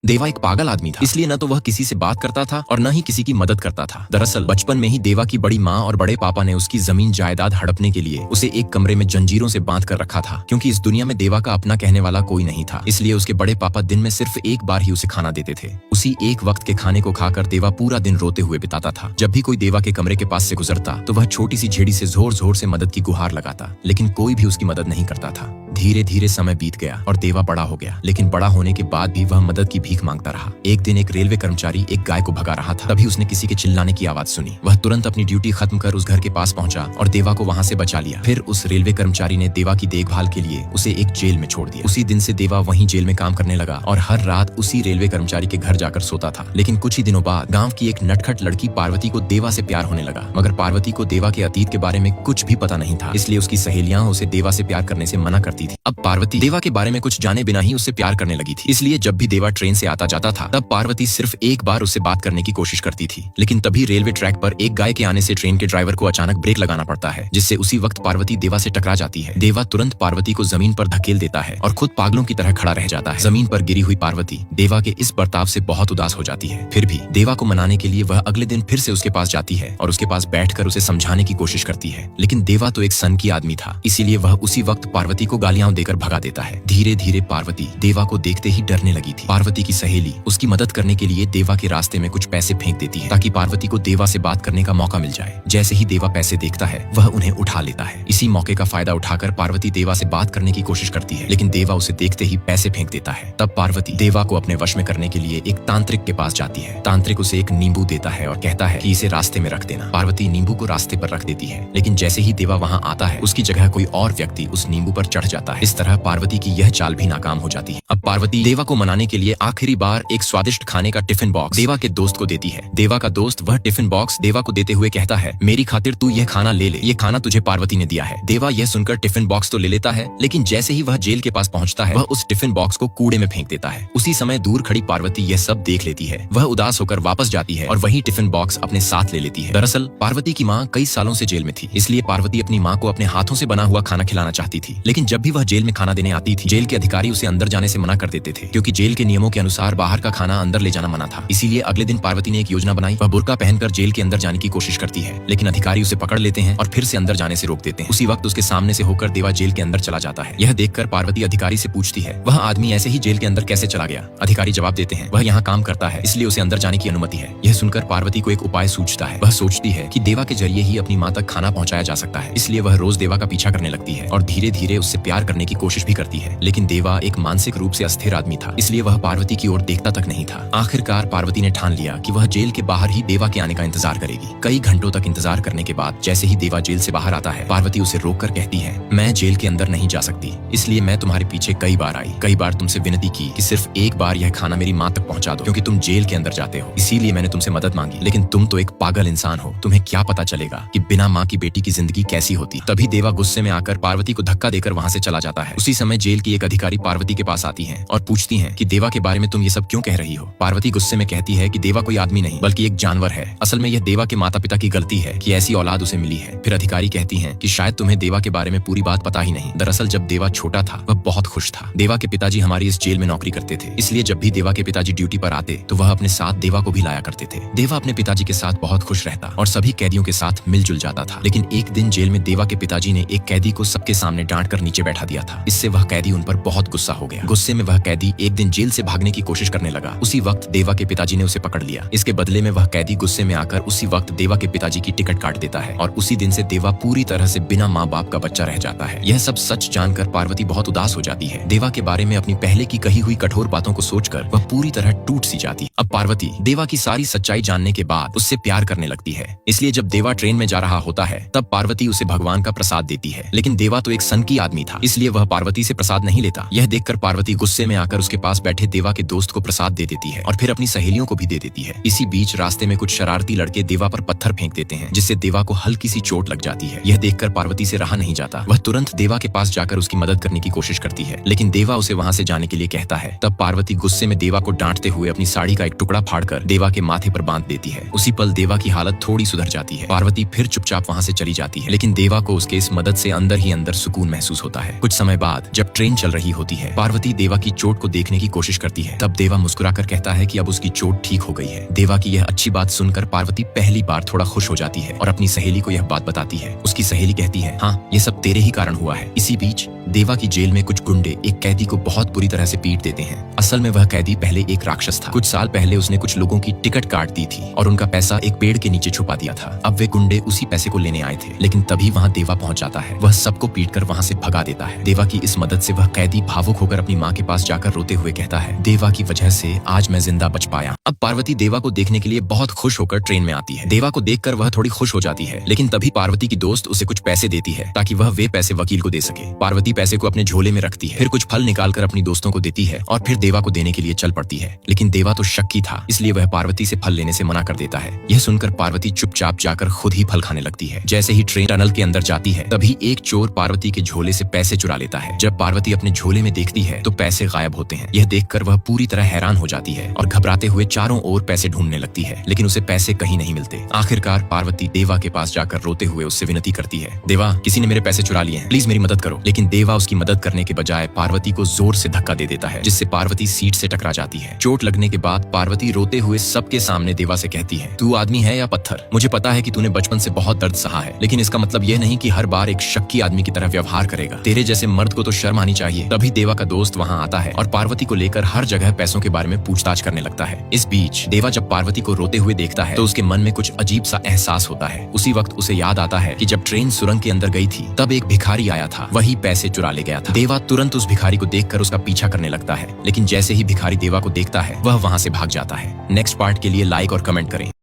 देवा एक पागल आदमी था, इसलिए न तो वह किसी से बात करता था और न ही किसी की मदद करता था। दरअसल बचपन में ही देवा की बड़ी माँ और बड़े पापा ने उसकी जमीन जायदाद हड़पने के लिए उसे एक कमरे में जंजीरों से बांध कर रखा था, क्योंकि इस दुनिया में देवा का अपना कहने वाला कोई नहीं था। इसलिए उसके बड़े पापा दिन में सिर्फ एक बार ही उसे खाना देते थे। उसी एक वक्त के खाने को खाकर देवा पूरा दिन रोते हुए बिताता था। जब भी कोई देवा के कमरे के पास से गुजरता तो वह छोटी सी झेड़ी से जोर जोर से मदद की गुहार लगाता, लेकिन कोई भी उसकी मदद नहीं करता था। धीरे धीरे समय बीत गया और देवा बड़ा हो गया, लेकिन बड़ा होने के बाद भी वह मदद की भीख मांगता रहा। एक दिन एक रेलवे कर्मचारी एक गाय को भगा रहा था, तभी उसने किसी के चिल्लाने की आवाज सुनी। वह तुरंत अपनी ड्यूटी खत्म कर उस घर के पास पहुंचा और देवा को वहां से बचा लिया। फिर उस रेलवे कर्मचारी ने देवा की देखभाल के लिए उसे एक जेल में छोड़ दिया। उसी दिन से देवा वहीं जेल में काम करने लगा और हर रात उसी रेलवे कर्मचारी के घर जाकर सोता था। लेकिन कुछ ही दिनों बाद गाँव की एक नटखट लड़की पार्वती को देवा से प्यार होने लगा, मगर पार्वती को देवा के अतीत के बारे में कुछ भी पता नहीं था, इसलिए उसकी सहेलियां उसे देवा से प्यार करने से मना करती थी। अब पार्वती देवा के बारे में कुछ जाने बिना ही उससे प्यार करने लगी थी, इसलिए जब भी देवा ट्रेन से आता जाता था तब पार्वती सिर्फ एक बार उससे बात करने की कोशिश करती थी। लेकिन तभी रेलवे ट्रैक पर एक गाय के आने से ट्रेन के ड्राइवर को अचानक ब्रेक लगाना पड़ता है, जिससे उसी वक्त पार्वती देवा से टकरा जाती है। देवा तुरंत पार्वती को जमीन पर धकेल देता है और खुद पागलों की तरह खड़ा रह जाता है। जमीन पर गिरी हुई पार्वती देवा के इस बर्ताव से बहुत उदास हो जाती है। फिर भी देवा को मनाने के लिए वह अगले दिन फिर से उसके पास जाती है और उसके पास बैठकर उसे समझाने की कोशिश करती है। लेकिन देवा तो एक सन की आदमी था, इसीलिए वह उसी वक्त पार्वती को गालियां देकर भगा देता है। धीरे धीरे पार्वती देवा को देखते ही डरने लगी थी। पार्वती की सहेली उसकी मदद करने के लिए देवा के रास्ते में कुछ पैसे फेंक देती है, ताकि पार्वती को देवा से बात करने का मौका मिल जाए। जैसे ही देवा पैसे देखता है वह उन्हें उठा लेता है। इसी मौके का फायदा उठाकर पार्वती देवा से बात करने की कोशिश करती है, लेकिन देवा उसे देखते ही पैसे फेंक देता है। तब पार्वती देवा को अपने वश में करने के लिए एक तांत्रिक के पास जाती है। तांत्रिक उसे एक नींबू देता है और कहता है कि इसे रास्ते में रख देना। पार्वती नींबू को रास्ते पर रख देती है, लेकिन जैसे ही देवा वहां आता है उसकी जगह कोई और व्यक्ति उस नींबू पर चढ़ जाता है। इस तरह पार्वती की यह चाल भी नाकाम हो जाती है। अब पार्वती देवा को मनाने के लिए आखिरी बार एक स्वादिष्ट खाने का टिफिन बॉक्स देवा के दोस्त को देती है। देवा का दोस्त वह टिफिन बॉक्स देवा को देते हुए कहता है, मेरी खातिर तू यह खाना ले ले, ये खाना तुझे पार्वती ने दिया है। देवा यह सुनकर टिफिन बॉक्स तो ले लेता है, लेकिन जैसे ही वह जेल के पास पहुंचता है वह उस टिफिन बॉक्स को कूड़े में फेंक देता है। उसी समय दूर खड़ी पार्वती यह सब देख लेती है। वह उदास होकर वापस जाती है और वही टिफिन बॉक्स अपने साथ ले लेती है। दरअसल पार्वती की माँ कई सालों से जेल में थी, इसलिए पार्वती अपनी माँ को अपने हाथों से बना हुआ खाना खिलाना चाहती थी। लेकिन जब भी वह जेल में खाना देने आती थी, जेल के अधिकारी उसे अंदर जाने से मना कर देते थे, क्योंकि जेल के नियमों के अनुसार बाहर का खाना अंदर ले जाना मना था। इसीलिए अगले दिन पार्वती ने एक योजना बनाई। वह बुर्का पहनकर जेल के अंदर जाने की कोशिश करती है, लेकिन अधिकारी उसे पकड़ लेते हैं और फिर से अंदर जाने से रोक देते हैं। उसी वक्त उसके सामने से होकर देवा जेल के अंदर चला जाता है। यह देखकर पार्वती अधिकारी से पूछती है, वह आदमी ऐसे ही जेल के अंदर कैसे चला गया? अधिकारी जवाब देते हैं, वह यहाँ काम करता है, इसलिए उसे अंदर जाने की अनुमति है। यह सुनकर पार्वती को एक उपाय सूझता है। वह सोचती है कि देवा के जरिए ही अपनी माँ तक खाना पहुँचाया जा सकता है, इसलिए वह रोज देवा का पीछा करने लगती है और धीरे धीरे उससे प्यार करने की कोशिश भी करती है। लेकिन देवा एक मानसिक रूप से अस्थिर आदमी था, इसलिए वह पार्वती की ओर देखता तक नहीं था। आखिरकार पार्वती ने ठान लिया कि वह जेल के बाहर ही देवा के आने का इंतजार करेगी। कई घंटों तक इंतजार करने के बाद जैसे ही देवा जेल से बाहर आता है, पार्वती उसे रोककर कहती है, मैं जेल के अंदर नहीं जा सकती, इसलिए मैं तुम्हारे पीछे कई बार आई, कई बार तुमसे विनती की कि सिर्फ एक बार यह खाना मेरी माँ तक पहुँचा दो, क्योंकि तुम जेल के अंदर जाते हो, इसीलिए मैंने तुमसे मदद मांगी। लेकिन तुम तो एक पागल इंसान हो, तुम्हें क्या पता चलेगा कि बिना माँ की बेटी की जिंदगी कैसी होती। तभी देवा गुस्से में आकर पार्वती को धक्का देकर वहाँ से चला जाता है। उसी समय जेल की एक अधिकारी पार्वती के पास आती है और पूछती है कि देवा के बारे में तुम ये सब क्यों कह रही हो? पार्वती गुस्से में कहती है कि देवा कोई आदमी नहीं बल्कि एक जानवर है। असल में यह देवा के माता पिता की गलती है कि ऐसी औलाद उसे मिली है। फिर अधिकारी कहती हैं कि शायद तुम्हें देवा के बारे में पूरी बात पता ही नहीं। दरअसल जब देवा छोटा था वह बहुत खुश था। देवा के पिताजी हमारी इस जेल में नौकरी करते थे, इसलिए जब भी देवा के पिताजी ड्यूटी पर आते तो वह अपने साथ देवा को भी लाया करते थे। देवा अपने पिताजी के साथ बहुत खुश रहता और सभी कैदियों के साथ मिलजुल जाता था। लेकिन एक दिन जेल में देवा के पिताजी ने एक कैदी को सबके सामने डांट कर नीचे बैठा दिया था। इससे वह कैदी उन पर बहुत गुस्सा हो गया। गुस्से में वह कैदी एक दिन जेल से भागने की कोशिश करने लगा। उसी वक्त देवा के पिताजी ने उसे पकड़ लिया। इसके बदले में वह कैदी गुस्से में आकर उसी वक्त देवा के पिताजी की टिकट काट देता है और उसी दिन से देवा पूरी तरह से बिना माँ बाप का बच्चा रह जाता है। यह सब सच जानकर पार्वती बहुत उदास हो जाती है। देवा के बारे में अपनी पहले की कही हुई कठोर बातों को सोचकर वह पूरी तरह टूट सी जाती। अब पार्वती देवा की सारी सच्चाई जानने के बाद उससे प्यार करने लगती है। इसलिए जब देवा ट्रेन में जा रहा होता है तब पार्वती उसे भगवान का प्रसाद देती है। लेकिन देवा तो एक सनकी आदमी था, इसलिए वह पार्वती से प्रसाद नहीं लेता। यह देखकर पार्वती गुस्से में आकर उसके पास बैठे देवा के दोस्त को प्रसाद दे देती है और फिर अपनी सहेलियों को भी दे देती है। इसी बीच रास्ते में कुछ शरारती लड़के देवा पर पत्थर फेंक देते हैं, जिससे देवा को हल्की सी चोट लग जाती है। यह देखकर पार्वती से रहा नहीं जाता। वह तुरंत देवा के पास जाकर उसकी मदद करने की कोशिश करती है, लेकिन देवा उसे वहां से जाने के लिए कहता है। तब पार्वती गुस्से में देवा को डांटते हुए अपनी साड़ी का एक टुकड़ा फाड़कर देवा के माथे पर बांध देती है। उसी पल देवा की हालत थोड़ी सुधर जाती है। पार्वती फिर चुपचाप वहां से चली जाती है, लेकिन देवा को उसके इस मदद से अंदर ही अंदर सुकून महसूस होता है। है। कुछ समय बाद जब ट्रेन चल रही होती है, पार्वती देवा की चोट को देखने की कोशिश करती है। तब देवा मुस्कुराकर कहता है कि अब उसकी चोट ठीक हो गई है। देवा की यह अच्छी बात सुनकर पार्वती पहली बार थोड़ा खुश हो जाती है और अपनी सहेली को यह बात बताती है। उसकी सहेली कहती है, हाँ, ये सब तेरे ही कारण हुआ है। इसी बीच देवा की जेल में कुछ गुंडे एक कैदी को बहुत बुरी तरह से पीट देते हैं। असल में वह कैदी पहले एक राक्षस था। कुछ साल पहले उसने कुछ लोगों की टिकट काट दी थी और उनका पैसा एक पेड़ के नीचे छुपा दिया था। अब वे गुंडे उसी पैसे को लेने आए थे, लेकिन तभी वहाँ देवा पहुंच जाता है। वह सबको पीटकर वहाँ से भगा देता है। देवा की इस मदद से वह कैदी भावुक होकर अपनी माँ के पास जाकर रोते हुए कहता है, देवा की वजह से आज मैं जिंदा बच पाया। अब पार्वती देवा को देखने के लिए बहुत खुश होकर ट्रेन में आती है। देवा को देखकर वह थोड़ी खुश हो जाती है, लेकिन तभी पार्वती की दोस्त उसे कुछ पैसे देती है ताकि वह वे पैसे वकील को दे सके। पार्वती पैसे को अपने झोले में रखती है, फिर कुछ फल निकालकर अपनी दोस्तों को देती है और फिर देवा को देने के लिए चल पड़ती है। लेकिन देवा तो शक्की था, इसलिए वह पार्वती से फल लेने से मना कर देता है। यह सुनकर पार्वती चुपचाप जाकर खुद ही फल खाने लगती है। जैसे ही ट्रेन टनल के अंदर जाती है, तभी एक चोर पार्वती के झोले से पैसे चुरा लेता है। जब पार्वती अपने झोले में देखती है तो पैसे गायब होते हैं। यह देखकर वह पूरी तरह हैरान हो जाती है और घबराते हुए चारों ओर पैसे ढूंढने लगती है, लेकिन उसे पैसे कहीं नहीं मिलते। आखिरकार पार्वती देवा के पास जाकर रोते हुए उससे विनती करती है, देवा, किसी ने मेरे पैसे चुरा लिए हैं, प्लीज मेरी मदद करो। लेकिन देवा उसकी मदद करने के बजाय पार्वती को जोर से धक्का दे देता है, जिससे पार्वती सीट से टकरा जाती है। चोट लगने के बाद पार्वती रोते हुए सबके सामने देवा से कहती है, तू आदमी है या पत्थर? मुझे पता है कि तूने बचपन से बहुत दर्द सहा है, लेकिन इसका मतलब यह नहीं कि हर बार एक शक्की आदमी की तरह व्यवहार करेगा। तेरे जैसे मर्द को तो शर्म आनी चाहिए। तभी देवा का दोस्त वहाँ आता है और पार्वती को लेकर हर जगह पैसों के बारे में पूछताछ करने लगता है। इस बीच देवा जब पार्वती को रोते हुए देखता है तो उसके मन में कुछ अजीब सा एहसास होता है। उसी वक्त उसे याद आता है कि जब ट्रेन सुरंग के अंदर गई थी तब एक भिखारी आया था, वही पैसे चुरा ले गया था। देवा तुरंत उस भिखारी को देखकर उसका पीछा करने लगता है, लेकिन जैसे ही भिखारी देवा को देखता है वह वहाँ से भाग जाता है। नेक्स्ट पार्ट के लिए लाइक और कमेंट करें।